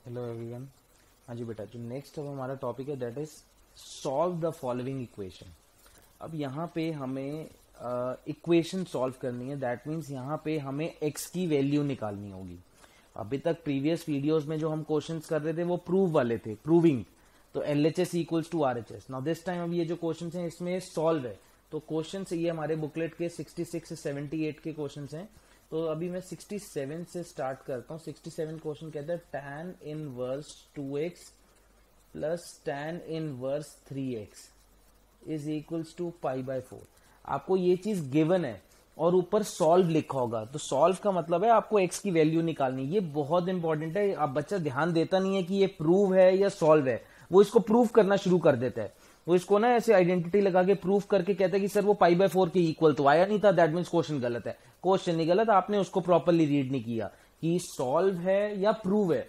Hello everyone. हाँ जी बेटा, जो नेक्स्ट अब हमारा टॉपिक है that is solve the following equation. अब यहाँ पे हमें इक्वेशन सॉल्व करनी है। दैट मीन्स यहाँ पे हमें एक्स की वैल्यू निकालनी होगी। अभी तक प्रीवियस वीडियोस में जो हम क्वेश्चंस कर रहे थे वो प्रूव वाले थे, प्रूविंग। तो LHS equals to RHS। Now this time अब ये जो क्वेश्चंस हैं इसमें सॉल्व है। तो क्वेश्चन ये हमारे बुकलेट के 66 से 78 के क्वेश्चंस हैं। तो अभी मैं 67 से स्टार्ट करता हूँ। 67 क्वेश्चन कहता है tan inverse 2x plus tan inverse 3x is equals to pi by 4। आपको ये चीज गिवन है और ऊपर सॉल्व लिखा होगा। तो सॉल्व का मतलब है आपको x की वैल्यू निकालनी। ये बहुत इंपॉर्टेंट है। आप बच्चा ध्यान देता नहीं है कि ये प्रूव है या सॉल्व है, वो इसको प्रूव करना शुरू कर देता है। वो इसको ना ऐसे आइडेंटिटी लगा के प्रूव करके कहता है कि सर वो पाई बाय 4 के इक्वल तो आया नहीं था, दैट मीन्स क्वेश्चन गलत है। क्वेश्चन नहीं गलत, आपने उसको प्रॉपरली रीड नहीं किया कि सॉल्व है या प्रूव है।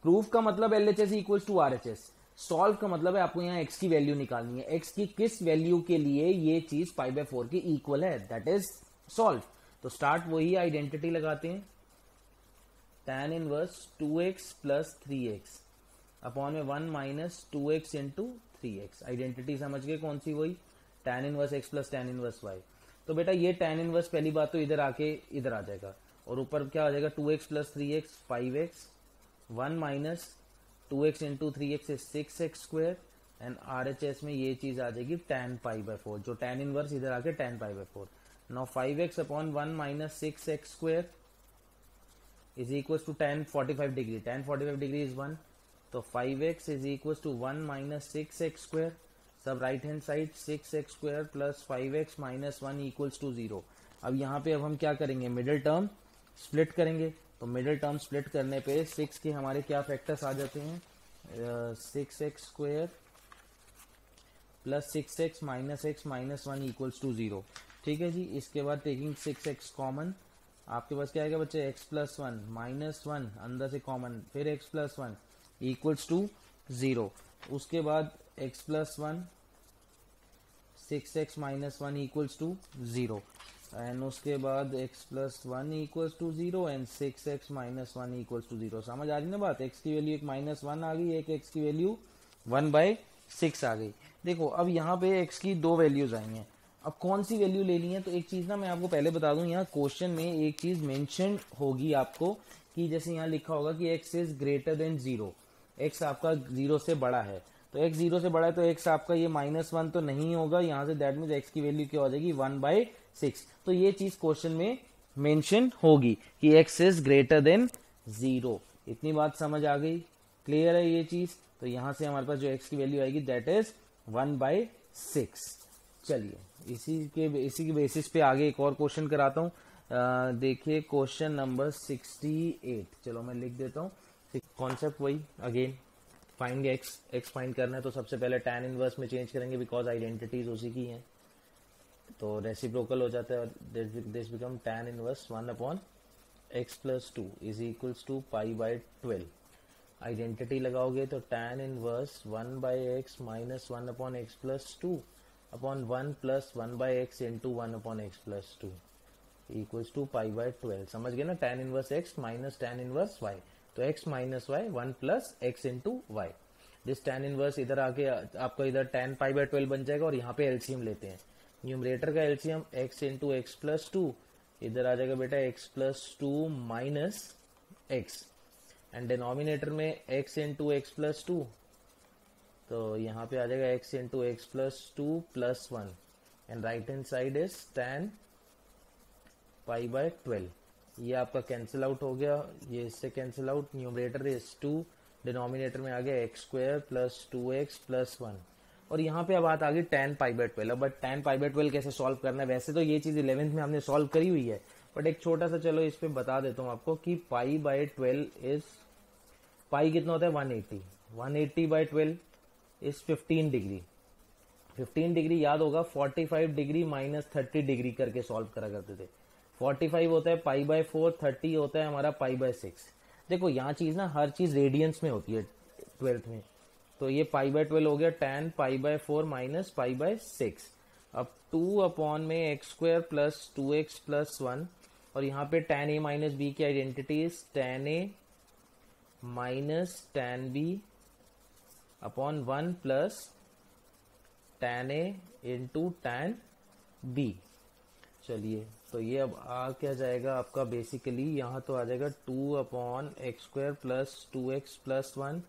प्रूफ का मतलब LHS equals to RHS। Solve का मतलब है आपको यहाँ x की वैल्यू निकालनी है। x की किस वैल्यू के लिए ये चीज पाई बाय 4 के इक्वल है, दैट इज सॉल्व। तो स्टार्ट वही आइडेंटिटी लगाते हैं, tan inverse 2x plus 3x upon में 1 minus 2x into 3x। Identity समझ गए कौन सी? वही tan inverse x plus tan inverse y। तो बेटा ये tan इनवर्स पहली बात तो इधर आके इधर आ जाएगा और ऊपर क्या आ जाएगा 2x plus 3x 5x, 1 minus 2x into 3x is 6x square and RHS में ये चीज आ जाएगी tan पाई बाय 4। जो tan इनवर्स इधर आके tan pi by 4। Now 5x upon 1 minus 6x square is equal to tan 45 degree. tan 45 degree is 1। तो 5x is equal to 1 minus 6x square. सब right hand side 6x square plus 5x minus 1 equals to 0। अब यहाँ पे अब हम क्या करेंगे, middle term split करेंगे। तो मिडिल टर्म स्प्लिट करने पे 6 के हमारे क्या फैक्टर्स आ जाते हैं, 6x square plus 6x minus x minus 1 equals to 0। ठीक है जी। इसके बाद टेकिंग 6x कॉमन, आपके पास क्या आएगा बच्चे, x प्लस 1 माइनस 1 अंदर से कॉमन, फिर x प्लस 1 इक्वल्स टू 0। उसके बाद x plus 1 6x minus 1 equals to 0 and उसके बाद x plus 1 equals to 0 and 6x minus 1 equals to 0। समझ आ रही ना बात? x की वैल्यू एक माइनस 1 आ गई, एक x की वैल्यू 1/6 आ गई। देखो अब यहाँ पे x की दो वैल्यूज आई हैं। अब कौन सी वैल्यू लेनी है? तो एक चीज ना मैं आपको पहले बता दूं, यहाँ क्वेश्चन में एक चीज मेंशन होगी आपको कि जैसे यहाँ लिखा होगा कि x is greater than 0। x आपका 0 से बड़ा है। तो x 0 से बड़ा है तो x आपका ये -1 तो नहीं होगा यहाँ से। दैट मीन्स x की वैल्यू क्या हो जाएगी, 1/6। तो ये चीज क्वेश्चन में मेंशन होगी कि x इज ग्रेटर देन 0। इतनी बात समझ आ गई? क्लियर है ये चीज? तो यहां से हमारे पास जो x की वैल्यू आएगी दैट इज 1/6। चलिए इसी के बेसिस पे आगे एक और क्वेश्चन कराता हूं। देखिए क्वेश्चन नंबर 68। चलो मैं लिख देता हूँ। कॉन्सेप्ट वही अगेन, फाइंड x फाइंड करना है तो सबसे पहले tan इनवर्स में चेंज करेंगे बिकॉज आइडेंटिटीज उसी की हैं। तो रेसिप्रोकल हो जाता है और this become tan inverse 1 upon x plus 2 is equals to pi by 12। Identity लगाओगे तो tan inverse 1/x minus 1 upon x plus 2 upon 1 plus 1/x into 1 upon x plus 2 equals to pi by 12। समझ गए ना? tan inverse x minus tan inverse y। तो x minus y 1 plus x into y। This tan inverse इधर आके आपका इधर tan pi by 12 बन जाएगा और यहाँ पे एलसीएम लेते हैं। न्यूमरेटर का LCM x into x plus 2, इधर आ जाएगा बेटा x plus 2 minus x and denominator में x इंटू एक्स प्लस 2, तो यहाँ पे आ जाएगा x into x plus 2 plus 1 and right hand side is tan pi by 12। ये आपका कैंसिल आउट हो गया, ये इससे cancel out. Numerator is 2, denominator में आ गया x square plus 2x plus 1 और यहाँ पे अब बात आ गई tan pi by 12। But tan pi by 12 कैसे सॉल्व करना है? वैसे तो ये चीज 11th में हमने सॉल्व करी हुई है, बट एक छोटा सा चलो इस पे बता देता हूँ आपको कि पाई बाय 12 इज, पाई कितना होता है 180। 180 बाय 12 इज 15 डिग्री। 15 डिग्री याद होगा 45 डिग्री माइनस 30 डिग्री करके सॉल्व करा करते थे। 45 होता है पाई बाय 4, 30 होता है हमारा पाई बाय 6। देखो यहाँ चीज ना हर चीज रेडियंस में होती है 12th में। तो ये पाई बाय 12 हो गया tan pi by 4 minus pi by 6। अब 2 अपॉन में x square plus 2x plus 1 और यहाँ पे tan a माइनस बी की identity is tan a minus tan b upon 1 plus tan a into tan b। चलिए, तो ये अब आ क्या जाएगा आपका, बेसिकली यहाँ तो आ जाएगा 2 upon x square plus 2x plus 1,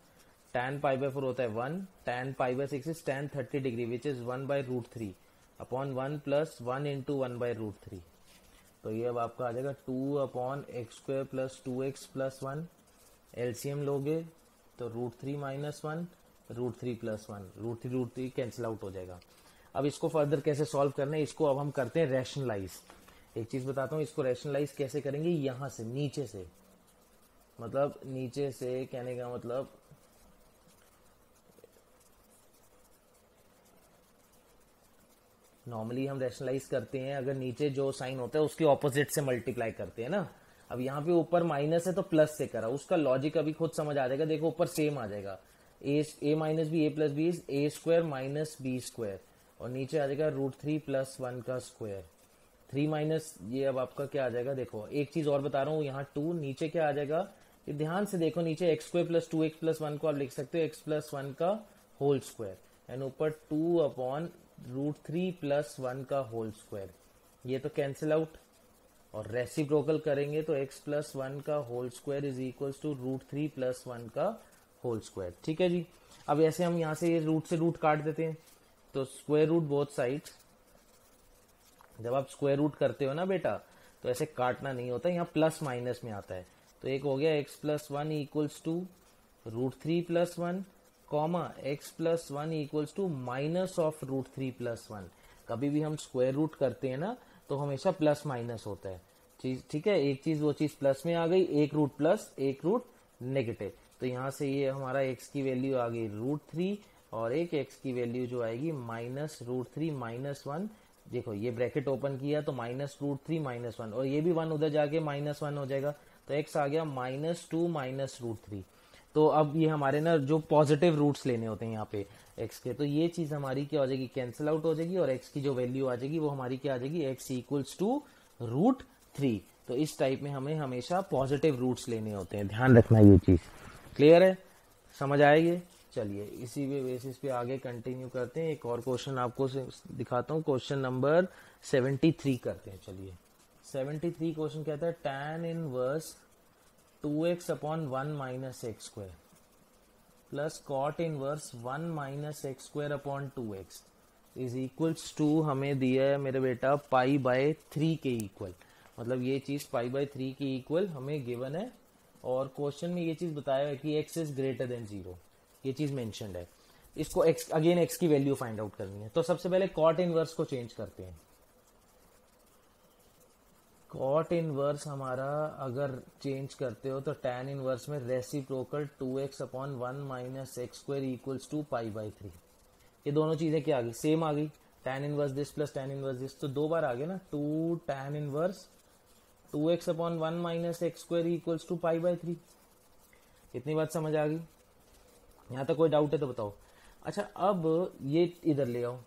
tan pi by 4 होता है 1, tan pi by 6 is tan 30 degree which is 1 by root 3 upon 1 plus 1 into 1 by root 3। तो ये अब आपका आ जाएगा 2 upon x square plus 2x plus 1, LCM लोगे तो root 3 minus 1, root 3 plus 1, root 3 cancel out हो जाएगा। अब इसको फर्दर कैसे सॉल्व करना है, इसको अब हम करते हैं रैशनलाइज। एक चीज बताता हूँ, इसको रैशनलाइज कैसे करेंगे, यहां से नीचे से, मतलब नीचे से कहने का मतलब नॉर्मली हम रैशनलाइज करते हैं अगर नीचे जो साइन होता है उसके ऑपोजिट से मल्टीप्लाई करते हैं ना। अब यहाँ पे ऊपर माइनस है तो प्लस से करा, उसका लॉजिक अभी खुद समझ आ जाएगा। देखो ऊपर सेम आ जाएगा, A minus B, A plus B is A square minus B square, और नीचे आ जाएगा रूट 3 प्लस 1 का स्क्वायर, 3 माइनस ये अब आपका क्या आ जाएगा। देखो एक चीज और बता रहा हूँ, यहाँ 2 नीचे क्या आ जाएगा, ये ध्यान से देखो, नीचे x square plus 2x plus 1 को आप लिख सकते हो एक्स प्लस 1 का होल स्क्वायर, एंड ऊपर 2 अपॉन रूट 3 प्लस 1 का होल स्क्वायर। ये तो कैंसिल आउट, और रेसिप्रोकल करेंगे तो x प्लस 1 का whole square is equal to root 3 plus 1 का होल स्क्वायर। ठीक है जी। अब ऐसे हम यहाँ से रूट से रूट काट देते हैं, तो स्क्वायर रूट बोथ साइड्स, जब आप स्क्वायर रूट करते हो ना बेटा तो ऐसे काटना नहीं होता, यहाँ प्लस माइनस में आता है। तो एक हो गया x plus 1 equals to root 3 plus 1, comma x plus 1 equals to minus of root 3 plus 1। कभी भी हम स्क्वायर रूट करते हैं ना तो हमेशा प्लस माइनस होता है चीज, ठीक है। एक चीज वो चीज प्लस में आ गई, एक रूट प्लस एक रूट नेगेटिव, तो यहाँ से ये हमारा x की वैल्यू आ गई रूट 3 और एक x की वैल्यू जो आएगी माइनस रूट 3 माइनस 1। देखो ये ब्रैकेट ओपन किया तो माइनस रूट 3 माइनस 1, और ये भी 1 उधर जाके माइनस 1 हो जाएगा, तो x आ गया माइनस 2 माइनस रूट 3। तो अब ये हमारे ना जो पॉजिटिव रूट्स लेने होते हैं यहाँ पे x के, तो ये चीज हमारी क्या हो जाएगी, कैंसिल आउट हो जाएगी, और x की जो वैल्यू आ जाएगी वो हमारी क्या आ जाएगी, x इक्वल्स टू रूट 3। तो इस टाइप में हमें हमेशा पॉजिटिव रूट्स लेने होते हैं, ध्यान रखना ये चीज। क्लियर है, समझ आएगी। चलिए इसी बेसिस पे आगे कंटिन्यू करते हैं। एक और क्वेश्चन आपको दिखाता हूँ, क्वेश्चन नंबर 73 करते हैं। चलिए 73 क्वेश्चन कहता है tan inverse 2x upon 1 minus x square plus cot inverse 1 minus x square upon 2x is equals to, हमें दिया है मेरे बेटा पाई बाय 3 के इक्वल, मतलब ये चीज पाई बाय 3 के इक्वल हमें गिवन है, और क्वेश्चन में ये चीज बताया है कि x इज ग्रेटर देन 0, ये चीज मेंशन्ड है। इसको x अगेन x की वैल्यू फाइंड आउट करनी है, तो सबसे पहले कॉट इनवर्स को चेंज करते हैं। कॉट इनवर्स हमारा अगर चेंज करते हो तो tan इनवर्स में reciprocal 2x upon 1 minus x square equals to pi by 3। ये दोनों चीजें क्या आ गई, सेम आ गई, tan inverse this plus tan inverse this, तो दो बार आ गया ना, 2 tan inverse 2x upon 1 minus x square equals to pi by 3। इतनी बात समझ आ गई, यहाँ तक कोई डाउट है तो बताओ। अच्छा अब ये इधर ले आओ,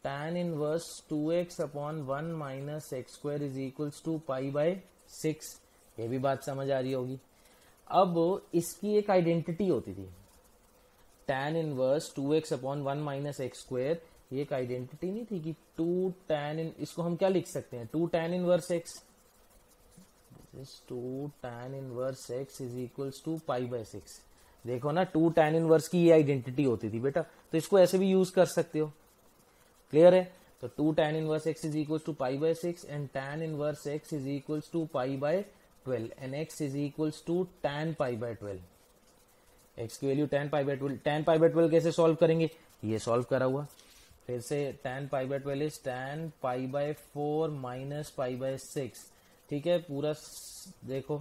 tan inverse 2x upon 1 minus x square is equals to pi by 6, ये भी बात समझ आ रही होगी। अब इसकी एक आइडेंटिटी होती थी, tan inverse 2x upon 1 minus x square, ये एक आइडेंटिटी नहीं थी कि 2 tan इसको हम क्या लिख सकते हैं, 2 tan inverse x, 2 tan inverse x is equals to pi by 6। देखो ना 2 tan इनवर्स की ये आइडेंटिटी होती थी बेटा, तो इसको ऐसे भी यूज कर सकते हो। क्लियर है, तो 2 tan inverse x is equals to pi by 6 and tan inverse x is equals to pi by 12 and x is equals to tan pi by 12। x की value tan pi by 12, tan pi by 12 कैसे solve करेंगे, ये solve करा हुआ। फिर से tan pi by 12 is tan pi by 4 minus pi by 6। ठीक है, पूरा देखो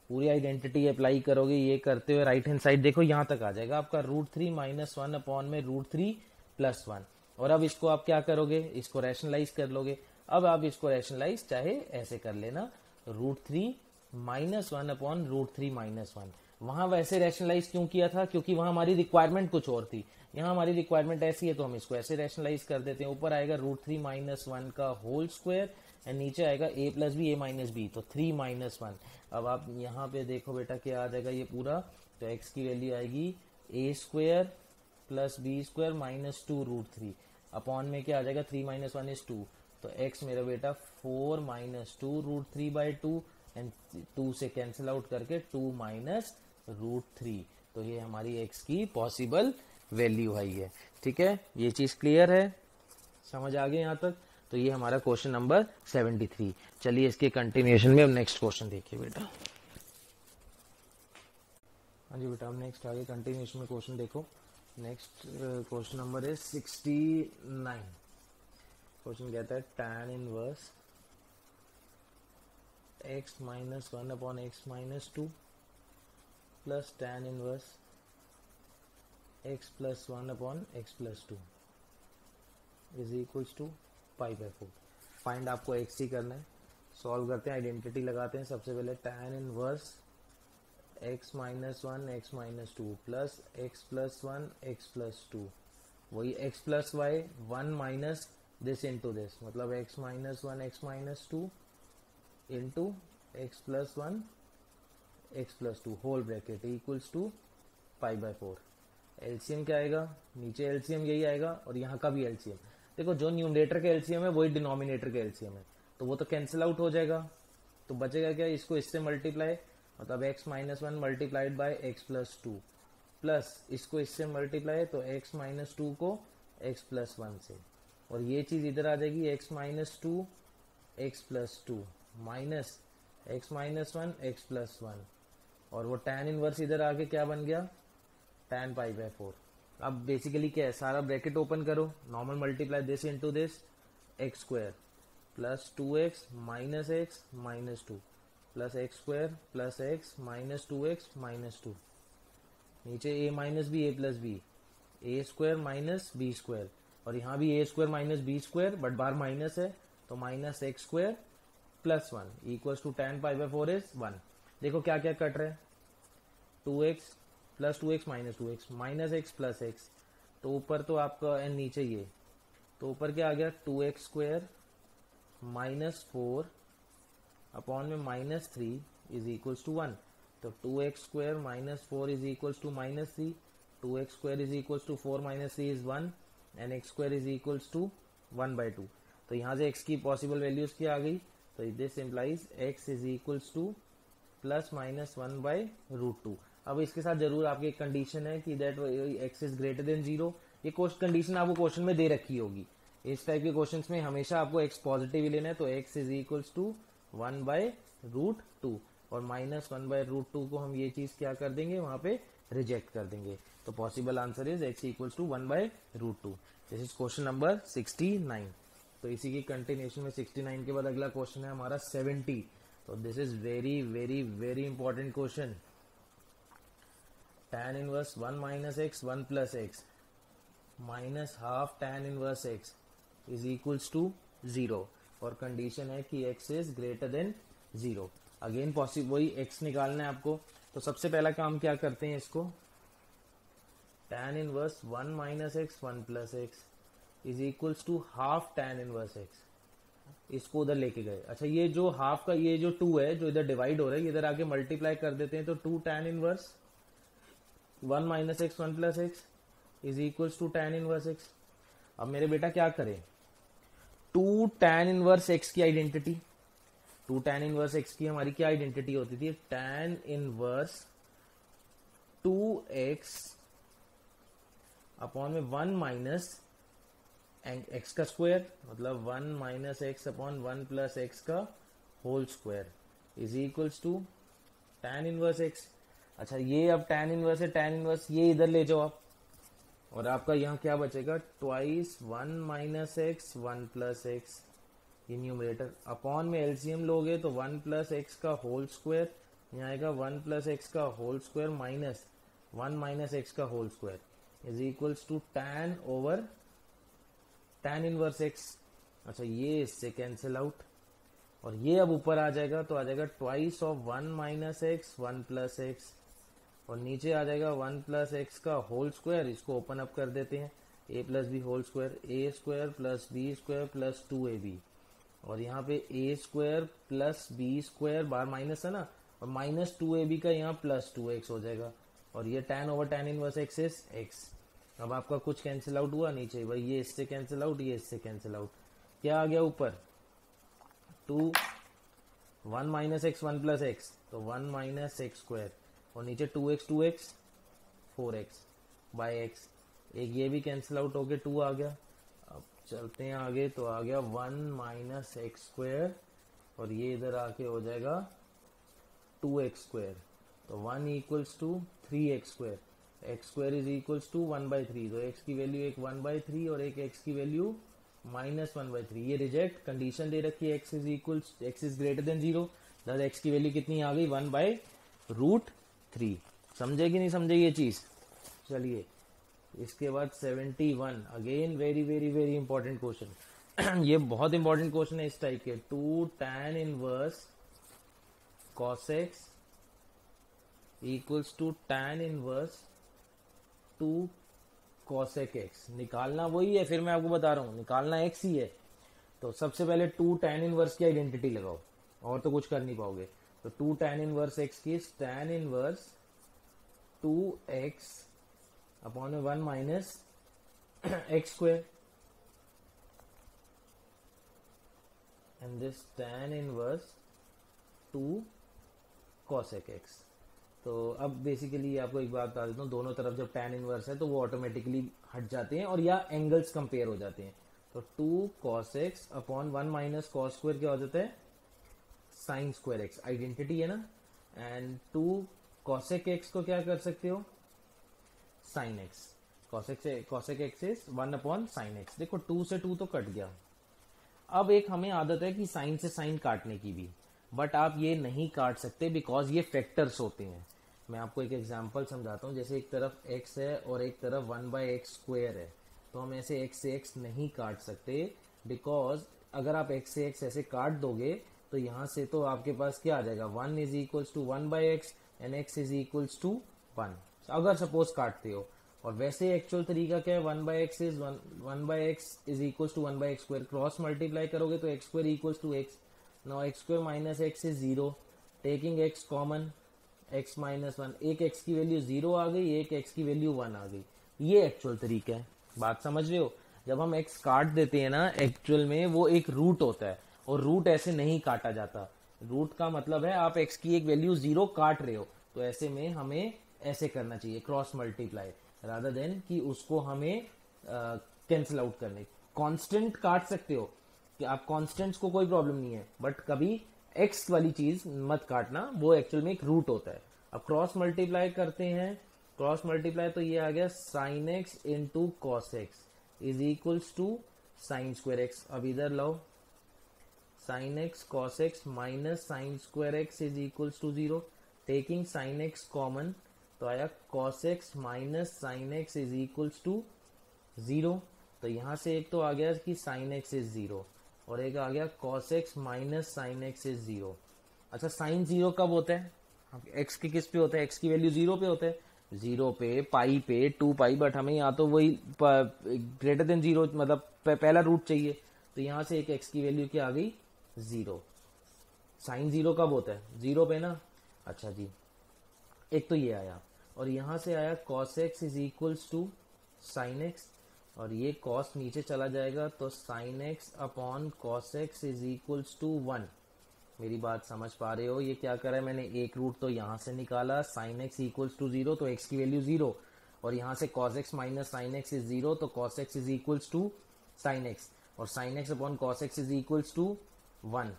पूरी आइडेंटिटी अप्लाई करोगे, ये करते हुए राइट हैंड साइड देखो यहाँ तक आ जाएगा आपका रूट 3 माइनस 1 अपॉन में रूट 3 प्लस 1। और अब इसको आप क्या करोगे, इसको रैशनलाइज कर लोगे। अब आप इसको रैशनलाइज चाहे ऐसे कर लेना, root 3 minus 1 upon root 3 minus 1। वहां वैसे रैशनलाइज क्यों किया था, क्योंकि वहां हमारी रिक्वायरमेंट कुछ और थी, यहाँ हमारी रिक्वायरमेंट ऐसी है तो हम इसको ऐसे रैशनलाइज कर देते हैं। ऊपर आएगा रूट 3 माइनस 1 का होल स्क्वायर एंड नीचे आएगा ए प्लस बी ए माइनस बी, तो 3 माइनस 1। अब आप यहाँ पे देखो बेटा क्या आ जाएगा ये पूरा, तो एक्स की वैल्यू आएगी A square plus B square minus 2 root 3 upon में क्या आ जाएगा 3 माइनस 1 इज 2, तो एक्स मेरा बेटा 4 माइनस 2 रूट 3 बाई 2 एंड 2 से कैंसिल आउट करके 2 माइनस रूट 3, तो ये हमारी एक्स की पॉसिबल वैल्यू है। ठीक है, ये चीज क्लियर है, समझ आ गए यहाँ तक। तो ये हमारा क्वेश्चन नंबर 73। चलिए इसके कंटिन्यूएशन में अब नेक्स्ट क्वेश्चन देखिए बेटा। हाँ जी बेटा, अब नेक्स्ट आगे कंटिन्यूएशन में क्वेश्चन देखो। नेक्स्ट क्वेश्चन नंबर है 69। क्वेश्चन कहता है tan inverse x minus 1 upon x minus 2 plus tan inverse x plus 1 upon x plus 2 is equals to pi by 4। Find आपको x ही करना है। सॉल्व करते हैं, आइडेंटिटी लगाते हैं। सबसे पहले tan inverse x minus 1 x minus 2 plus x plus 1 x plus 2, वही x plus y 1 minus this into this, मतलब x minus 1 x minus 2 into x plus 1 x plus 2 whole bracket equals to pi by 4। LCM क्या आएगा, नीचे LCM यही आएगा और यहाँ का भी एलसीएम। देखो जो न्यूमरेटर का एलसीएम है वही डिनोमिनेटर का एलसीएम है, तो वो तो कैंसिल आउट हो जाएगा, तो बचेगा क्या, इसको इससे मल्टीप्लाई, मतलब x minus 1 multiplied by x plus 2 plus इसको इससे मल्टीप्लाई, तो x माइनस 2 को x प्लस 1 से, और ये चीज इधर आ जाएगी x minus 2 x plus 2 minus x minus 1 x plus 1, और वो tan इनवर्स इधर आके क्या बन गया tan पाई बाय 4। अब बेसिकली क्या है, सारा ब्रैकेट ओपन करो, normal multiply this into this, x square plus 2x minus x minus 2 plus x square plus x minus 2x minus 2, नीचे a minus B A plus B, A square minus B square, और यहाँ भी A square minus B square but बाहर minus है, तो minus x square plus 1 equals to tan pi by 4 is 1। देखो क्या क्या कट रहा है, 2x plus 2x minus 2x minus x plus x, तो ऊपर तो आपका एंड नीचे ये, तो ऊपर क्या आ गया 2x स्क्वायर माइनस 4 अपॉन में माइनस 3 इज इक्वल्स टू 1, तो 2x square minus 4 is equals to minus 3, 2x square is equals to 4 minus 3 is 1 and x square is equals to 1 by 2। तो यहाँ से x की पॉसिबल वैल्यूज क्या आ गई, तो this implies x is equals to plus minus 1 by root 2। अब इसके साथ जरूर आपकी एक कंडीशन है कि that x is greater than 0, ये कंडीशन आपको क्वेश्चन में दे रखी होगी। इस टाइप के क्वेश्चंस में हमेशा आपको x पॉजिटिव ही लेना है, तो x is equals to 1 by root 2, और माइनस 1 बाई रूट 2 को हम ये चीज क्या कर देंगे, वहां पे रिजेक्ट कर देंगे। तो possible answer is x equals to 1 by root 2। This is question number 69। तो इसी की कंटिन्यूएशन में 69 के बाद अगला क्वेश्चन है हमारा 70। तो this is very very very important question. tan inverse 1 minus x 1 plus x minus half tan inverse x is equals to 0, और कंडीशन है कि x is greater than 0। Again possible वही x निकालना है आपको, तो सबसे पहला काम क्या करते हैं, इसको tan inverse 1 minus x 1 plus x is equals to half tan inverse x, इसको उधर लेके गए। अच्छा, ये जो हाफ का ये जो 2 है जो इधर डिवाइड हो रहा है, इधर आके मल्टीप्लाई कर देते हैं, तो 2 tan inverse 1 minus x 1 plus x is equals to tan inverse x। अब मेरे बेटा क्या करें, 2 tan इनवर्स x की आइडेंटिटी, 2 tan इनवर्स x की हमारी क्या आइडेंटिटी होती थी, tan इनवर्स 2x अपॉन में 1 माइनस एक्स का स्क्वायर, मतलब 1 minus x upon 1 plus x का whole square is equals to tan inverse x। अच्छा, ये अब tan इनवर्स है, tan इनवर्स ये इधर ले जाओ आप, और आपका यहाँ क्या बचेगा, twice 1 minus x 1 plus x, ये न्यूमरेटर, अपॉन में एलसीएम लोगे तो 1 प्लस एक्स का होल स्क्वायर, यहाँ आएगा 1 प्लस एक्स का whole square minus 1 minus x का whole square is equals to tan over tan inverse x। अच्छा, ये इससे कैंसिल आउट, और ये अब ऊपर आ जाएगा, तो आ जाएगा twice of 1 minus x 1 plus x, और नीचे आ जाएगा 1 प्लस एक्स का होल स्क्वायर, इसको ओपन अप कर देते हैं, a plus b whole square, a square plus B square plus 2ab और यहाँ पे a square plus B square, बार माइनस है ना, और माइनस 2ab का यहाँ प्लस 2x हो जाएगा, और ये tan over tan inverse x is x। अब आपका कुछ कैंसिल आउट हुआ नीचे, भाई ये इससे कैंसिल आउट, ये इससे कैंसिल आउट, क्या आ गया ऊपर 2, 1 माइनस एक्स 1 प्लस एक्स, तो 1 माइनस एक्स स्क्वायर, और नीचे 2x 4x बाय x, एक ये भी कैंसिल आउट हो गया, 2 आ गया। अब चलते हैं आगे, तो आ गया 1 माइनस एक्स स्क्वायर, और ये इधर आके हो जाएगा 2x स्क्वायर, तो 1 equals to 3x square, x square is equals to 1/3, तो x की वैल्यू एक 1/3 और एक x की वैल्यू -1/3। ये रिजेक्ट, कंडीशन दे रखी है x इज ग्रेटर देन 0, दस x की वैल्यू कितनी आ गई 1/√3। समझे कि नहीं समझे ये चीज? चलिए इसके बाद 71, again very very very important question. ये बहुत इंपॉर्टेंट क्वेश्चन है इस टाइप के। 2 tan inverse cos x equals to tan inverse 2 cosec x। निकालना वही है, फिर मैं आपको बता रहा हूं, निकालना x ही है। तो सबसे पहले 2 tan इनवर्स की आइडेंटिटी लगाओ, और तो कुछ कर नहीं पाओगे। तो 2 tan इनवर्स x की tan inverse 2x upon 1 minus x square, and this tan inverse 2 cosec x। तो अब बेसिकली आपको एक बात बता देता हूँ, दोनों तरफ जब tan इनवर्स है तो वो ऑटोमेटिकली हट जाते हैं और या एंगल्स कंपेयर हो जाते हैं। तो 2 cos x upon 1 minus cos square क्या हो जाता है sin स्क्वायर x, आइडेंटिटी है ना। एंड 2 cosec x को क्या कर सकते हो sin x, cosec x is 1 upon sin x। देखो 2 से 2 तो कट गया। अब एक हमें आदत है कि साइन से साइन काटने की भी, बट आप ये नहीं काट सकते बिकॉज ये फैक्टर्स होते हैं। मैं आपको एक एग्जांपल समझाता हूँ। जैसे एक तरफ x है और एक तरफ 1/x स्क्वायर है, तो हम ऐसे x से x नहीं काट सकते, बिकॉज अगर आप x से x ऐसे काट दोगे तो यहां से तो आपके पास क्या आ जाएगा 1 is equals to 1/x and x is equals to 1, अगर सपोज काटते हो। और वैसे एक्चुअल तरीका क्या है, 1/x is equals to 1/x square, cross multiply करोगे तो x square equals to x। Now x square minus x is 0, taking x common, x minus 1, एक x की वैल्यू 0 आ गई, एक x की वैल्यू 1 आ गई। ये एक्चुअल तरीका है, बात समझ रहे हो? जब हम x काट देते हैं ना, एक्चुअल में वो एक रूट होता है, और रूट ऐसे नहीं काटा जाता। रूट का मतलब है आप x की एक वैल्यू 0 काट रहे हो, तो ऐसे में हमें ऐसे करना चाहिए, क्रॉस मल्टीप्लाई, रादर देन कि उसको हमें कैंसिल आउट करने। कांस्टेंट काट सकते हो कि आप कांस्टेंट्स को कोई प्रॉब्लम नहीं है, बट कभी एक्स वाली चीज मत काटना, वो एक्चुअल में एक रूट होता है। अब क्रॉस मल्टीप्लाई करते हैं, क्रॉस मल्टीप्लाई तो ये आ गया sine x into cos x is equals to sine square x. अब इधर लो, sine x cos x minus sine square x is equals to 0, taking sine x common, तो आया cos x minus sine x is equals to 0। तो यहां से एक तो आ गया कि साइन एक्स इज 0, और एक आ गया cos x minus sine x is 0। अच्छा, साइन 0 कब होता है? x के किस पे होता है? x की वैल्यू 0 पे होता है, 0 पे, पाई पे, 2 पाई, बट हमें यहाँ तो वही ग्रेटर देन 0 मतलब पहला रूट चाहिए। तो यहां से एक x की वैल्यू क्या आ गई 0। साइन 0 कब होता है? 0 पे ना। अच्छा जी, एक तो ये आया, और यहां से आया cos x is equals to sine x, और ये cos नीचे चला जाएगा, तो sin x upon cos x is equals to 1। मेरी बात समझ पा रहे हो? ये क्या करा है मैंने, एक रूट तो यहां से निकाला, sin x इक्वल्स टू 0, तो x की वैल्यू 0, और यहां से cos x minus sin x is 0, तो cos x is equals to sin x, और sin x upon cos x is equals to 1।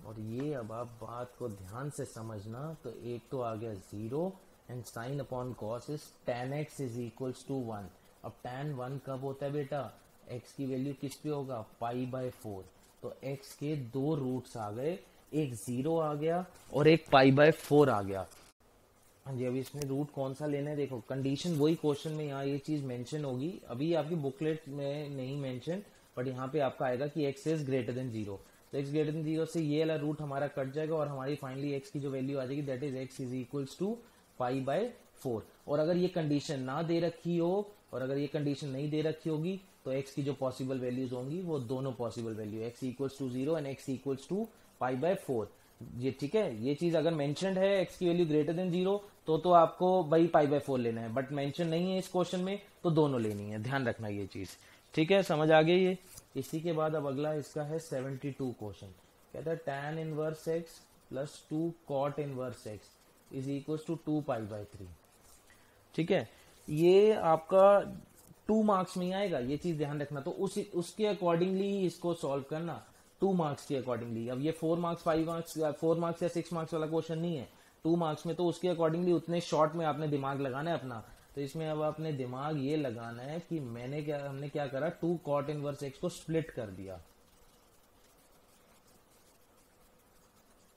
और ये अब आप बात को ध्यान से समझना, तो एक तो आ गया 0 and sin upon cos is tan x is equals to 1। अब tan 1 कब होता है बेटा? x की वैल्यू किस पे होगा? π/4। तो x के दो रूट्स आ गए, एक 0 आ गया और एक π/4 आ गया। हाँ जी, अभी इसमें रूट कौन सा लेना है देखो, कंडीशन वही क्वेश्चन में यहाँ ये चीज मेंशन होगी, अभी आपकी बुकलेट में नहीं मेंशन, बट यहाँ पे आपका आएगा कि x इज ग्रेटर देन 0। तो x ग्रेटर देन 0 से ये वाला रूट हमारा कट जाएगा, और हमारी फाइनली x की जो वैल्यू आ जाएगी that is x is equals to π/4। और अगर ये कंडीशन ना दे रखी हो, और अगर ये कंडीशन नहीं दे रखी होगी, तो x की जो पॉसिबल वैल्यूज होंगी वो दोनों possible value x equals to 0 and x equals to pi by 4। ये ठीक है, ये चीज अगर मेंशन्ड है x की वैल्यू ग्रेटर देन 0 तो आपको भाई पाई बाय 4 लेना है, बट मेंशन नहीं है इस क्वेश्चन में तो दोनों लेनी है, ध्यान रखना ये चीज। ठीक है, समझ आ गई ये। इसी के बाद अब अगला इसका है 72 क्वेश्चन। कहता है tan inverse x plus 2 cot inverse x is equal to 2 pi by 3। ठीक है, ये आपका 2 मार्क्स में आएगा, ये चीज ध्यान रखना। तो उसके अकॉर्डिंगली इसको सॉल्व करना, 2 मार्क्स के अकॉर्डिंगली। अब ये 4 मार्क्स 5 मार्क्स 4 मार्क्स या 6 मार्क्स वाला क्वेश्चन नहीं है, 2 मार्क्स में, तो उसके अकॉर्डिंगली उतने शॉर्ट में आपने दिमाग लगाना है अपना। तो इसमें अब आपने दिमाग ये लगाना है कि हमने क्या करा, 2 cot इनवर्स x को स्प्लिट कर दिया।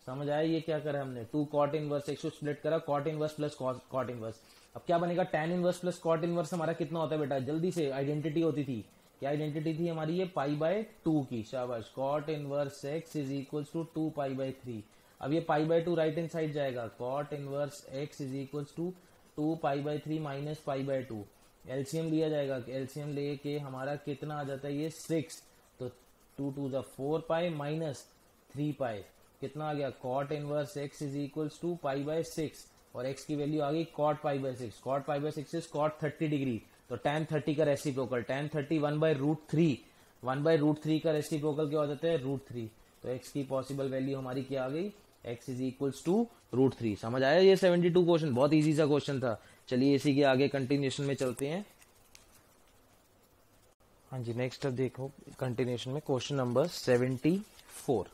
समझ आया ये क्या करा हमने, 2 cot इनवर्स x को स्प्लिट करा, cot inverse plus cot inverse. अब क्या बनेगा, tan inverse plus cot inverse हमारा कितना होता है बेटा, जल्दी से आइडेंटिटी होती थी, क्या आइडेंटिटी थी हमारी, ये पाई बाय 2 की, शाबाश। cot inverse x is equal to 2 pi by 3। अब ये pi by 2 right hand side जाएगा, cot inverse x is equal to 2 pi by 3 minus pi by 2। LCM लिया जाएगा, एलसीएम लेके हमारा कितना आ जाता है ये 6, तो 2 2 जा 4 पाई माइनस 3 पाई, कितना आ गया, cot inverse x is equal to pi by 6 और x की वैल्यू आ गई cot pi by 6। cot pi by 6 is cot 30 degree, तो tan 30 का reciprocal, tan 30 1 by root 3, 1 by root 3 का रेसिप्रोकल क्या हो जाता है, रूट 3। तो x की पॉसिबल वैल्यू हमारी क्या आ गई, x is equals to root 3। समझ आया ये 72 क्वेश्चन, बहुत इजी सा क्वेश्चन था। चलिए इसी के आगे कंटिन्यूशन में चलते हैं। हाँ जी, नेक्स्ट अब देखो कंटिन्यूशन में क्वेश्चन नंबर 74।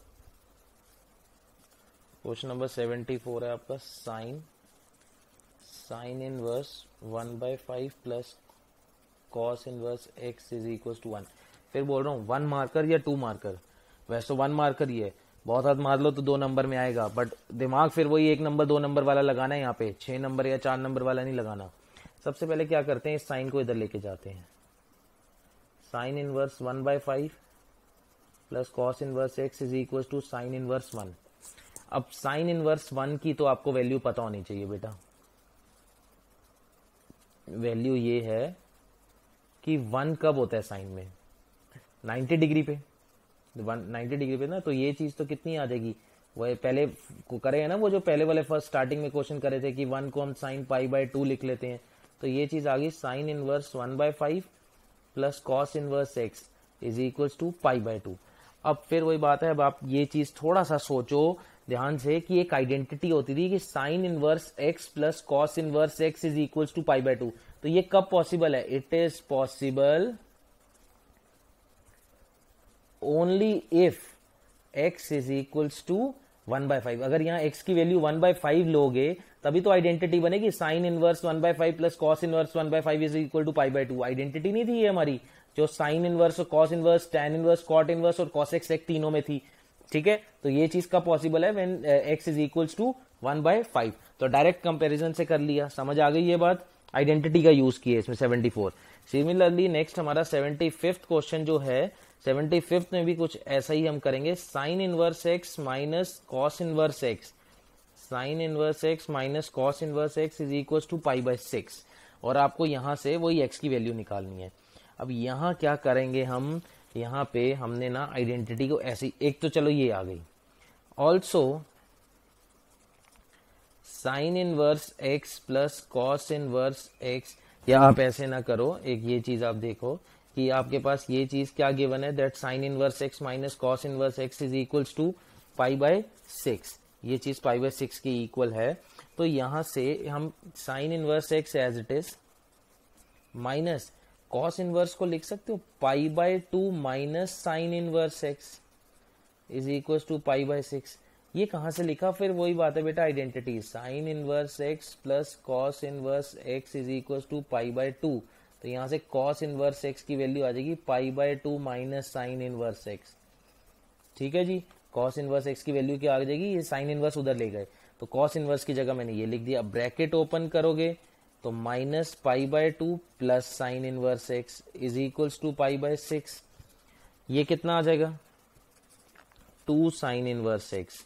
क्वेश्चन नंबर 74 है आपका, sine inverse 1/5 plus cos inverse x is equal to 1। फिर बोल रहा हूँ 1 मार्कर या 2 मार्कर, वैसे तो 1 मार्कर ही है, बहुत हाथ मार लो तो 2 नंबर में आएगा, बट दिमाग फिर वही 1 नंबर 2 नंबर वाला लगाना है, यहाँ पे 6 नंबर या 4 नंबर वाला नहीं लगाना। सबसे पहले क्या करते हैं, इस साइन को इधर लेके जाते हैं, sine inverse 1/5 plus cos inverse x is equal to sine inverse 1। अब साइन इनवर्स 1 की तो आपको वैल्यू पता होनी चाहिए बेटा, वैल्यू ये है कि 1 कब होता है साइन में, 90 डिग्री पे, 90 डिग्री पे ना, तो ये चीज तो कितनी आ जाएगी, वो पहले को करे है ना, वो जो पहले वाले फर्स्ट स्टार्टिंग में क्वेश्चन करे थे कि 1 को हम साइन पाई बाय 2 लिख लेते हैं, तो ये चीज आ गई sine inverse 1/5 plus cos inverse x is equal to pi by 2। अब फिर वही बात है, अब आप ये चीज थोड़ा सा सोचो ध्यान से कि एक आइडेंटिटी होती थी कि sine inverse x plus cos inverse x is equal to pi by 2, तो ये कब पॉसिबल है, it is possible only if x is equals to 1/5। अगर यहाँ x की वैल्यू 1/5 लोगे तभी तो आइडेंटिटी बनेगी, sine inverse 1/5 plus cos inverse 1/5 is equal to pi by 2। Identity नहीं थी ये हमारी, जो साइन इनवर्स और cos inverse, tan inverse, cot inverse और कॉस एक्स तीनों में थी। ठीक है, तो ये चीज कब पॉसिबल है, when x is equals to 1/5। तो डायरेक्ट कंपैरिजन से कर लिया, समझ आ गई ये बात, आइडेंटिटी का यूज किया इसमें 74। सिमिलरली नेक्स्ट हमारा 75th क्वेश्चन जो है, 75th में भी कुछ ऐसा ही हम करेंगे, sine inverse x minus cos inverse x, sine inverse x minus cos inverse x is equal to pi by 6, और आपको यहां से वही x की वैल्यू निकालनी है। अब यहां क्या करेंगे हम, यहां पे हमने ना आइडेंटिटी को ऐसी, एक तो चलो ये आ गई, also sign inverse x plus cos inverse x, या आप ऐसे ना करो, एक ये चीज आप देखो कि आपके पास ये चीज क्या गिवन है, that sine inverse x minus cos inverse x is equals to pi by 6, ये चीज पाई बाय 6 के इक्वल है। तो यहां से हम sine inverse x as it is minus cos inverse को लिख सकते हो pi by 2 minus sine inverse x is equal to pi by 6। ये कहां से लिखा, फिर वही बात है बेटा, identity, sine inverse x plus cos inverse x is equal to pi by 2, तो यहां से कॉस इनवर्स x की वैल्यू आ जाएगी pi by 2 minus sine inverse x। ठीक है जी, कॉस इनवर्स x की वैल्यू क्या आ जाएगी, ये साइन इनवर्स उधर ले गए, तो कॉस इनवर्स की जगह मैंने ये लिख दिया। ब्रैकेट ओपन करोगे तो minus pi by 2 plus sine inverse x is equals to pi by 6, ये कितना आ जाएगा, 2 sine inverse x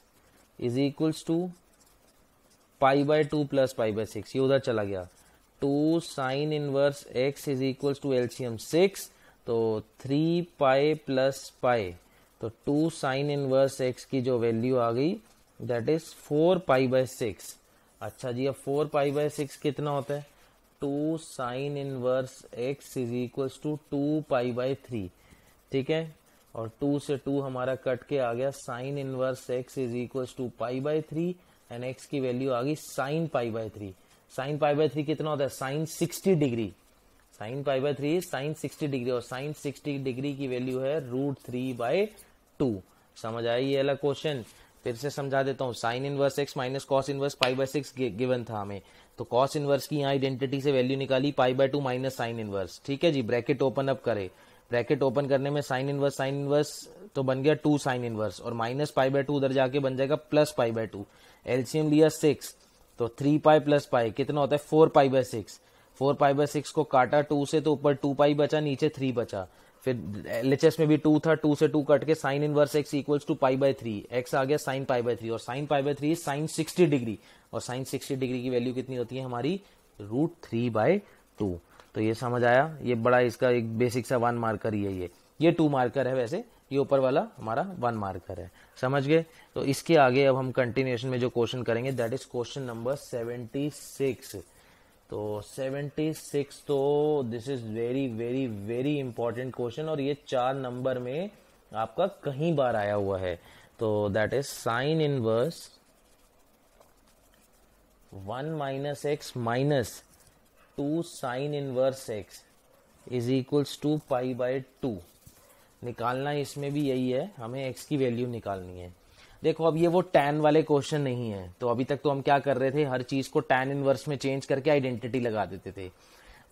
is equals to pi by 2 plus pi by 6, ये उधर चला गया, 2 sine inverse x is equals to LCM 6, तो 3 पाई प्लस पाई, तो 2 साइन इनवर्स एक्स की जो वैल्यू आ गई दैट इज 4 पाई बाय 6। अच्छा जी, अब 4 पाई बाय 6 कितना होता है? 2 sine inverse x is equals to 2 pi by 3, ठीक है। और 2 से 2 हमारा कट के आ गया, sine inverse x is equals to pi by 3 and x की वैल्यू आ गई sine pi by 3। Sine pi by 3 कितना होता है? Sine 60 degree. Sine pi by 3 sine 60 degree, और साइन 60 डिग्री की वैल्यू है √3/2। समझ आई ये वाला क्वेश्चन? फिर से समझा देता हूँ। Sign inverse x minus cos inverse pi by 6 given था हमें, तो कॉस इनवर्स की यहाँ आइडेंटिटी से वैल्यू निकाली π/2 माइनस साइन इनवर्स, ठीक है जी। ब्रैकेट ओपन अप करे, ब्रैकेट ओपन करने में साइन इनवर्स तो बन गया 2 साइन इनवर्स, और माइनस π/2 उधर जाके बन जाएगा प्लस π/2। एलसीएम लिया 6, तो 3 पाई प्लस पाई कितना होता है? 4 पाई बाय 6। 4 पाई बाय 6 को काटा 2 से, तो ऊपर 2 पाई बचा, नीचे 3 बचा। फिर एलएचएस में भी 2 था, 2 से 2 कट के sine inverse x equals to π/3, x आ गया साइन π/3, और साइन π/3 साइन 60 डिग्री, और साइन 60 डिग्री की वैल्यू कितनी होती है हमारी? √3/2। तो ये समझ आया? ये बड़ा इसका एक बेसिक सा 1 मार्कर ही है ये 2 मार्कर है वैसे, ये ऊपर वाला हमारा 1 मार्कर है। समझ गए? तो इसके आगे अब हम कंटिन्यूएशन में जो क्वेश्चन करेंगे दैट इज क्वेश्चन नंबर 76। तो 76, तो this is very very very important question, और ये 4 नंबर में आपका कहीं बार आया हुआ है। तो that is sine inverse 1 minus x minus 2 sine inverse x is equals to π/2। निकालना इसमें भी यही है, हमें x की वैल्यू निकालनी है। देखो अब ये वो tan वाले क्वेश्चन नहीं है, तो अभी तक तो हम क्या कर रहे थे, हर चीज को tan इनवर्स में चेंज करके आइडेंटिटी लगा देते थे।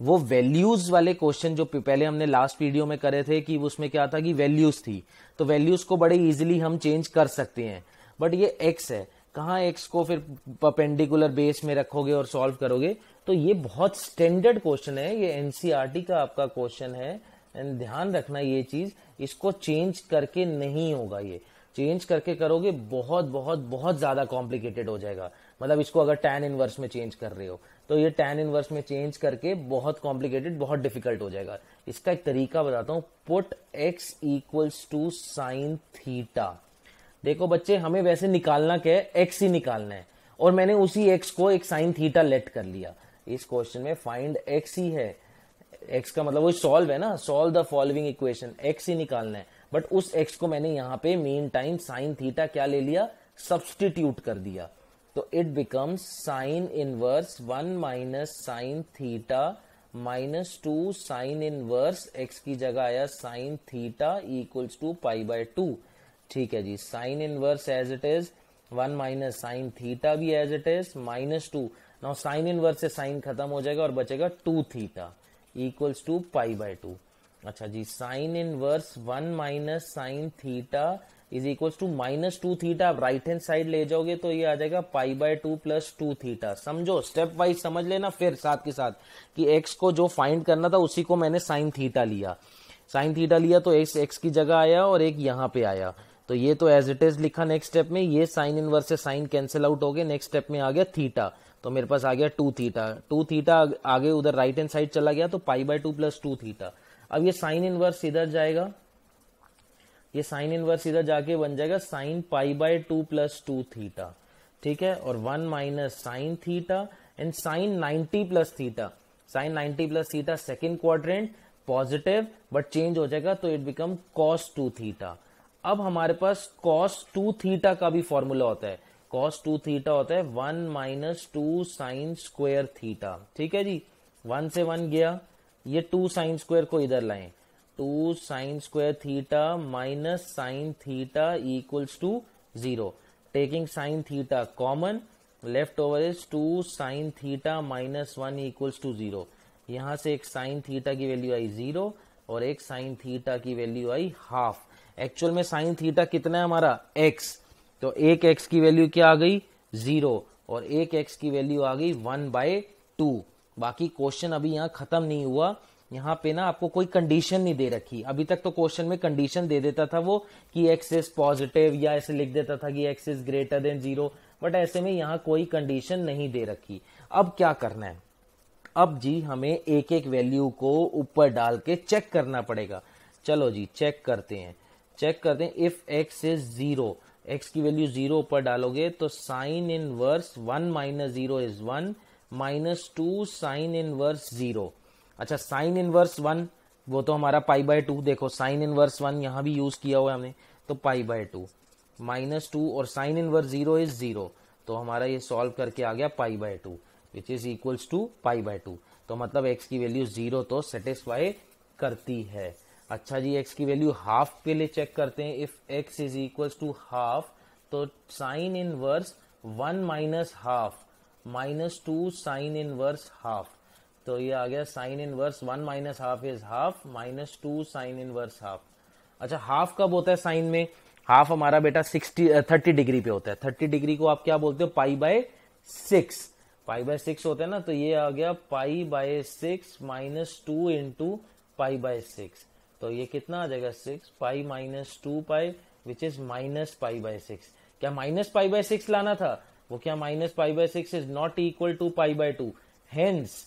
वो वैल्यूज वाले क्वेश्चन जो पहले हमने लास्ट वीडियो में करे थे कि उसमें क्या था कि वैल्यूज थी, तो वैल्यूज को बड़े इजीली हम चेंज कर सकते हैं। बट ये x है, कहाँ x को फिर परपेंडिकुलर बेस में रखोगे और सॉल्व करोगे? तो ये बहुत स्टैंडर्ड क्वेश्चन है, ये एनसीईआरटी का आपका क्वेश्चन है, एंड ध्यान रखना ये चीज, इसको चेंज करके नहीं होगा। ये चेंज करके करोगे बहुत बहुत बहुत ज्यादा कॉम्प्लिकेटेड हो जाएगा। मतलब इसको अगर tan इनवर्स में चेंज कर रहे हो, तो ये tan इनवर्स में चेंज करके बहुत कॉम्प्लिकेटेड, बहुत डिफिकल्ट हो जाएगा। इसका एक तरीका बताता हूं, put x equals to sine theta. देखो बच्चे, हमें वैसे निकालना क्या है? x ही निकालना है, और मैंने उसी x को एक साइन थीटा लेट कर लिया। इस क्वेश्चन में फाइंड x ही है, x का मतलब वो सॉल्व है ना, solve the following equation, x ही निकालना है। बट उस x को मैंने यहां पे मीन टाइम साइन थीटा क्या ले लिया? सब्सटीट्यूट कर दिया। तो it becomes sign inverse 1 minus sine theta minus 2 sine inverse x की जगह आया साइन थीटा इक्वल्स टू π/2। ठीक है जी, sine inverse as it is, 1 minus sine theta भी as it is, -2। Now sine inverse से साइन खत्म हो जाएगा और बचेगा 2 थीटा इक्वल्स टू π/2। अच्छा जी, sine inverse 1 minus sine theta is equals to -2 theta. आप राइट हैंड साइड ले जाओगे तो ये आ जाएगा π/2 प्लस 2 थीटा। समझो, स्टेप वाइज समझ लेना। फिर साथ के साथ कि x को जो फाइंड करना था उसी को मैंने साइन थीटा लिया, साइन थीटा लिया तो x की जगह आया और एक यहां पे आया, तो ये तो एज इट इज लिखा। नेक्स्ट स्टेप में ये साइन इनवर्स से साइन कैंसिल आउट हो गए, नेक्स्ट स्टेप में आ गया थीटा, तो मेरे पास आ गया 2 थीटा। 2 थीटा आगे उधर राइट हैंड साइड चला गया, तो π/2 प्लस 2 थीटा। अब ये साइन इनवर्स इधर जाएगा, ये साइन इनवर्स इधर जाके बन जाएगा साइन π/2 प्लस 2 थीटा। ठीक है, और 1 minus sine theta and sine 90 plus theta. Sine 90 plus theta second quadrant positive, but change हो जाएगा तो इट बिकम कॉस 2 थीटा। अब हमारे पास कॉस 2 थीटा का भी फॉर्मूला होता है। कॉस 2 थीटा होता है 1 माइनस 2 साइन स्क्वायर थीटा। ठीक है जी, 1 से 1 गया, ये 2 साइन स्क्वायर को इधर लाएं, 2 sine square theta minus sine theta equals to 0। Taking sine theta common, left over is 2 sine theta minus 1 equals to 0। यहां से एक साइन थीटा की वैल्यू आई 0 और एक साइन थीटा की वैल्यू आई हाफ। एक्चुअल में साइन थीटा कितना है हमारा? x, तो एक x की वैल्यू क्या आ गई? 0, और एक x की वैल्यू आ गई 1/2। बाकी क्वेश्चन अभी यहाँ खत्म नहीं हुआ, यहाँ पे ना आपको कोई कंडीशन नहीं दे रखी। अभी तक तो क्वेश्चन में कंडीशन दे देता था वो कि x इज पॉजिटिव, या ऐसे लिख देता था कि x is greater than 0, but ऐसे में यहाँ कोई कंडीशन नहीं दे रखी। अब क्या करना है? अब जी हमें एक एक वैल्यू को ऊपर डाल के चेक करना पड़ेगा। चलो जी चेक करते हैं। इफ x इज 0, x की वैल्यू 0 ऊपर डालोगे तो sine inverse 1 minus 0 is 1 minus 2 sine inverse 0। अच्छा साइन इनवर्स 1 वो तो हमारा पाई बाय 2, देखो साइन इनवर्स 1 यहां भी यूज किया हुआ है हमने, तो पाई बाय 2 माइनस 2 और साइन इनवर्स 0 इज 0, तो हमारा ये सॉल्व करके आ गया pi by 2 which is equals to pi by 2। तो मतलब x की वैल्यू 0 तो सेटिस्फाई करती है। अच्छा जी x की वैल्यू हाफ के लिए चेक करते हैं। If x is equals to half तो sine inverse 1 minus half minus 2 sine inverse half, तो ये आ गया sine inverse 1 minus half is half minus 2 sine inverse half. अच्छा हाफ कब होता है साइन में? हाफ हमारा बेटा 30 डिग्री पे होता है। 30 डिग्री को आप क्या बोलते हो? Pi by 6। पाई बाय 6 होता है ना, तो ये आ गया pi by 6 minus 2 into pi by 6, तो ये कितना आ जाएगा 6 pi minus 2 pi which is minus pi by 6। क्या माइनस पाई बाय 6 लाना था? वो क्या minus pi by 6 is not equal to pi by 2, हेंस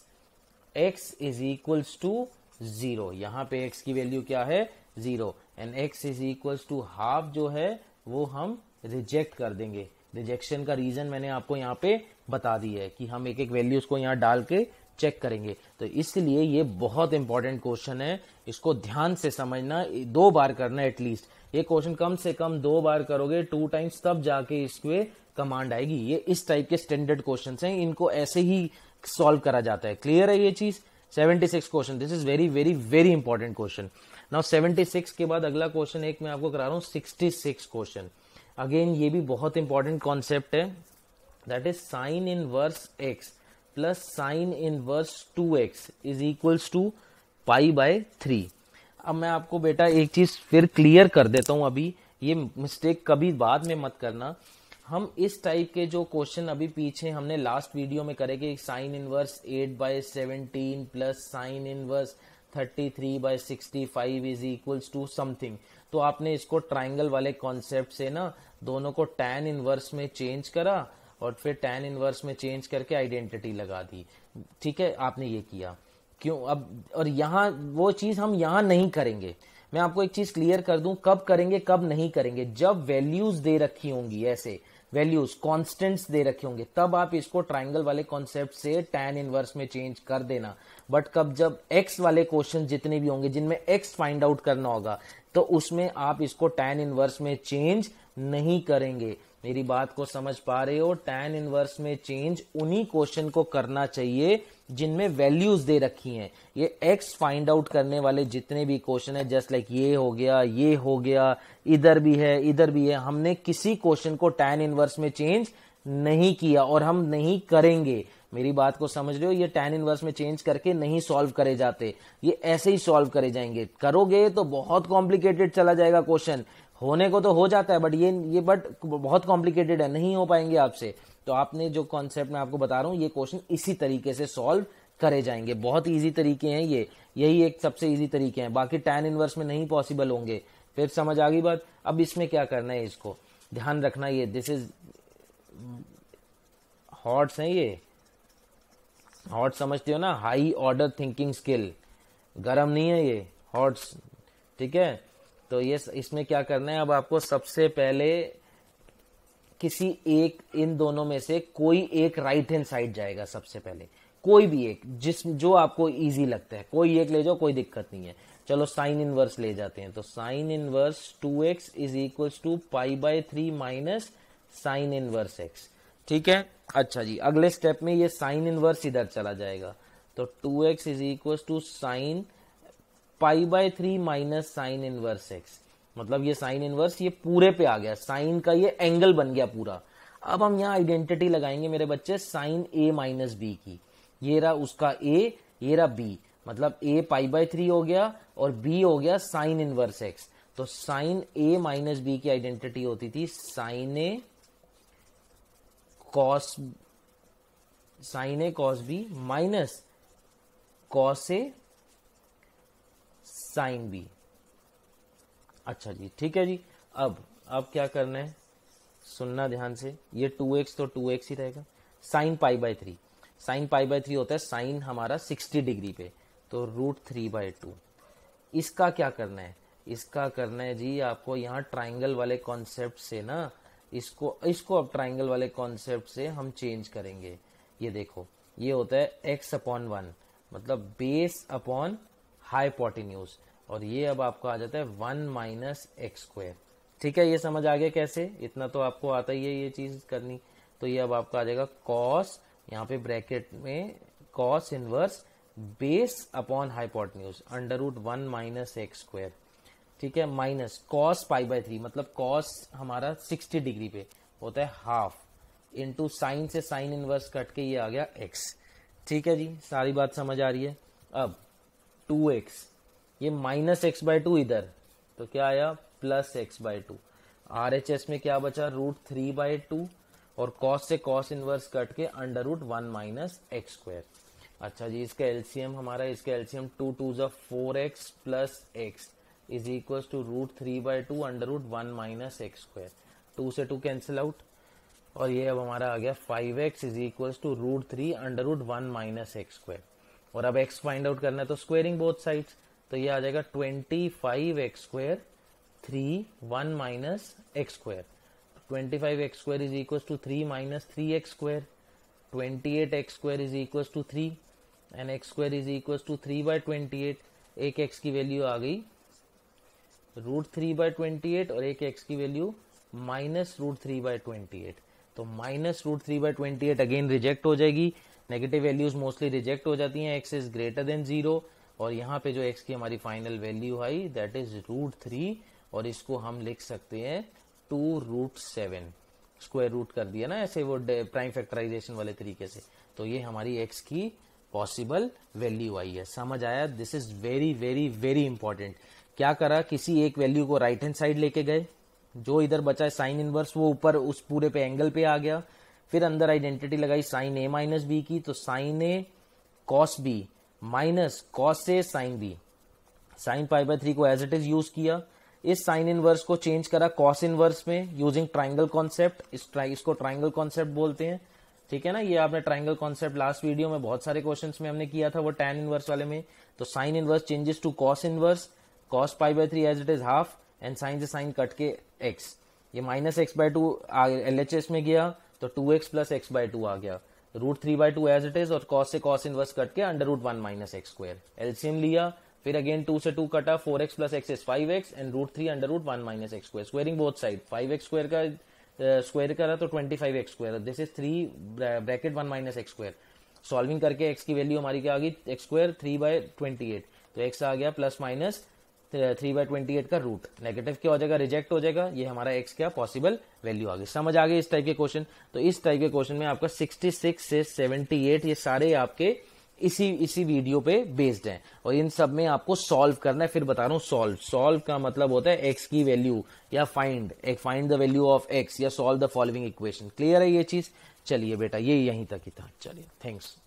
x इज इक्वल्स टू 0। यहां पे x की वैल्यू क्या है? 0, and x is equals to half जो है वो हम रिजेक्ट कर देंगे। रिजेक्शन का रीजन मैंने आपको यहाँ पे बता दी है कि हम एक एक वैल्यूज को यहाँ डाल के चेक करेंगे। तो इसलिए ये बहुत इंपॉर्टेंट क्वेश्चन है, इसको ध्यान से समझना, 2 बार करना एटलीस्ट। ये क्वेश्चन कम से कम 2 बार करोगे 2 टाइम्स, तब जाके इसके कमांड आएगी। ये इस टाइप के स्टैंडर्ड क्वेश्चन हैं, इनको ऐसे ही सॉल्व करा जाता है। क्लियर है ये चीज? 76 question, this is very very very important question. Now 76 के बाद अगला क्वेश्चन एक मैं आपको करा रहा हूं 66 क्वेश्चन। अगेन ये भी बहुत इंपॉर्टेंट कॉन्सेप्ट है, that is sine inverse x plus sine inverse 2x is equals to pi by 3। अब मैं आपको बेटा एक चीज फिर क्लियर कर देता हूं, अभी ये मिस्टेक कभी बाद में मत करना। हम इस टाइप के जो क्वेश्चन अभी पीछे हमने लास्ट वीडियो में करे कि sine inverse 8 by 17 plus sine inverse 33 by 65 is equals to something, तो आपने इसको ट्राइंगल वाले कॉन्सेप्ट से ना दोनों को टैन इनवर्स में चेंज करा और फिर टैन इनवर्स में चेंज करके आइडेंटिटी लगा दी। ठीक है, आपने ये किया क्यों? अब और यहां वो चीज हम यहां नहीं करेंगे। मैं आपको एक चीज क्लियर कर दूं, कब करेंगे कब नहीं करेंगे। जब वैल्यूज दे रखी होंगी, ऐसे वैल्यूज कांस्टेंट्स दे रखे होंगे, तब आप इसको ट्राइंगल वाले कॉन्सेप्ट से टैन इनवर्स में चेंज कर देना। बट कब जब एक्स वाले क्वेश्चन जितने भी होंगे जिनमें एक्स फाइंड आउट करना होगा, तो उसमें आप इसको टैन इनवर्स में चेंज नहीं करेंगे। मेरी बात को समझ पा रहे हो? टैन इनवर्स में चेंज उन्हीं क्वेश्चन को करना चाहिए जिनमें वैल्यूज दे रखी हैं। ये एक्स फाइंड आउट करने वाले जितने भी क्वेश्चन है, जस्ट लाइक ये हो गया, ये हो गया, इधर भी है, इधर भी है, हमने किसी क्वेश्चन को टैन इनवर्स में चेंज नहीं किया और हम नहीं करेंगे। मेरी बात को समझ रहे हो? ये टैन इनवर्स में चेंज करके नहीं सॉल्व करे जाते, ये ऐसे ही सॉल्व करे जाएंगे। करोगे तो बहुत कॉम्प्लिकेटेड चला जाएगा क्वेश्चन। होने को तो हो जाता है, बट ये बहुत कॉम्प्लिकेटेड है, नहीं हो पाएंगे आपसे। तो आपने जो कॉन्सेप्ट मैं आपको बता रहा हूं, ये क्वेश्चन इसी तरीके से सॉल्व करे जाएंगे। बहुत इजी तरीके हैं ये, यही एक सबसे इजी तरीके हैं, बाकी टैन इनवर्स में नहीं पॉसिबल होंगे। फिर समझ आ गई बात? अब इसमें क्या करना है, इसको ध्यान रखना। ये दिस इज हॉट्स हैं, ये हॉट समझते हो ना, हाई ऑर्डर थिंकिंग स्किल। गरम नहीं है ये, हॉट्स। ठीक है, तो ये इसमें क्या करना है, अब आपको सबसे पहले किसी एक इन दोनों में से कोई एक राइट हैंड साइड जाएगा। सबसे पहले कोई भी एक, जो आपको इजी लगता है, कोई एक ले जाओ, कोई दिक्कत नहीं है। चलो साइन इनवर्स ले जाते हैं, तो sine inverse 2x is equals to pi by 3 minus sine inverse x। ठीक है, अच्छा जी, अगले स्टेप में ये साइन इनवर्स इधर चला जाएगा, तो 2x is equals to sine pi by 3 minus sine inverse x। मतलब ये साइन इनवर्स ये पूरे पे आ गया, साइन का ये एंगल बन गया पूरा। अब हम यहाँ आइडेंटिटी लगाएंगे मेरे बच्चे साइन a माइनस बी की। ये रहा उसका a, ये रहा b, मतलब a पाई बाय 3 हो गया और b हो गया साइन इनवर्स x। तो साइन a माइनस बी की आइडेंटिटी होती थी sine a cos b minus cos a sine b. अच्छा जी, ठीक है जी। अब क्या करना है, सुनना ध्यान से। ये 2x तो 2x ही रहेगा, sign pi by 3। Sine pi by 3 होता है साइन हमारा 60 डिग्री पे, तो √3/2। इसका क्या करना है, इसका करना है जी आपको यहाँ ट्राइंगल वाले कॉन्सेप्ट से ना, इसको अब ट्राइंगल वाले कॉन्सेप्ट से हम चेंज करेंगे। ये देखो, ये होता है x/1 मतलब बेस अपॉन हाइपोटेन्यूज, और ये अब आपको आ जाता है 1 - x²। ठीक है, ये समझ आ गया कैसे, इतना तो आपको आता ही है ये चीज करनी। तो ये अब आपका आ जाएगा कॉस, यहाँ पे ब्रैकेट में cos inverse base upon hypotenuse √1 - x²। ठीक है, माइनस कॉस π/3 मतलब कॉस हमारा 60 डिग्री पे होता है हाफ, इंटू साइन से साइन इनवर्स कट के ये आ गया x। ठीक है जी, सारी बात समझ आ रही है। अब 2x, ये -x/2 इधर, तो क्या आया +x/2। RHS में क्या बचा √3/2, और कॉस से कॉस इनवर्स कट के √1 - x²। अच्छा जी, इसका एलसीएम हमारा, इसका LCM 2 2 = 4x + x is equal to √3/2 √1 - x²। 2 से 2 कैंसिल आउट, और ये अब हमारा आ गया 5x is equal to √3 √1 - x²। और अब x फाइंड आउट करना है तो स्क्वेयरिंग बोथ साइड्स, तो ये आ जाएगा 25x², 3 1 - x²। 25x² is equal to 3 - 3x²। 28x² is equal to 3 and x² is equal to 3/28। एक x की वैल्यू आ गई √3/28 और एक x की वैल्यू -√3/28। तो -√3/28 अगेन रिजेक्ट हो जाएगी, नेगेटिव वैल्यूज मोस्टली रिजेक्ट हो जाती हैं, x इज ग्रेटर देन 0, और यहाँ पे जो x की हमारी final value I that is √3, और इसको हम लिख सकते हैं 2√7, स्क्वायर रूट कर दिया ना ऐसे वो प्राइम फैक्टराइजेशन वाले तरीके से, तो ये हमारी x की पॉसिबल वैल्यू आई है। समझ आया, this is very very very important. क्या करा, किसी एक वैल्यू को राइट हैंड साइड लेके गए, जो इधर बचा है साइन इनवर्स वो ऊपर उस पूरे पे एंगल पे आ गया, फिर अंदर आइडेंटिटी लगाई साइन a - b की, तो sine a cos b minus cos a sin b, sine π/3 को एज इट इज यूज किया, इस साइन इनवर्स को चेंज करा कॉस इनवर्स में यूजिंग ट्राइंगल कॉन्सेप्ट, इसको ट्राइंगल कॉन्सेप्ट बोलते हैं। ठीक है ना, ये आपने ट्राइंगल कॉन्सेप्ट लास्ट वीडियो में बहुत सारे क्वेश्चंस में हमने किया था, वो tan इनवर्स वाले में। तो sine inverse changes to cos inverse, cos π/3 as it is half, and sine से साइन कट के x, ये -x/2 LHS में गया तो 2x + x/2 आ गया, √3/2 एज इट इज, और cos से cos इनवर्स कट के √1 - x²। एलसीएम लिया, फिर अगेन 2 से 2 कटा, 4x + x is 5x and √3 √1 - x²। Squaring both side, 5x² का स्क्वायर करा तो 25x², this is 3 bracket 1 - x²। Solving करके x की वैल्यू हमारी क्या आ गई, x² 3/28, तो x आ गया +-3/28 का रूट, नेगेटिव क्या हो जाएगा, रिजेक्ट हो जाएगा, ये हमारा x क्या पॉसिबल वैल्यू आ गई। समझ आ गई इस टाइप के क्वेश्चन। तो इस टाइप के क्वेश्चन में आपका 66 से 78 ये सारे आपके इसी वीडियो पे बेस्ड हैं, और इन सब में आपको सॉल्व करना है। फिर बता रहा हूं सॉल्व का मतलब होता है x की वैल्यू, या find the value of x, या solve the following equation. Clear है ये चीज? चलिए बेटा, ये यहीं तक ही था। चलिए, थैंक्स।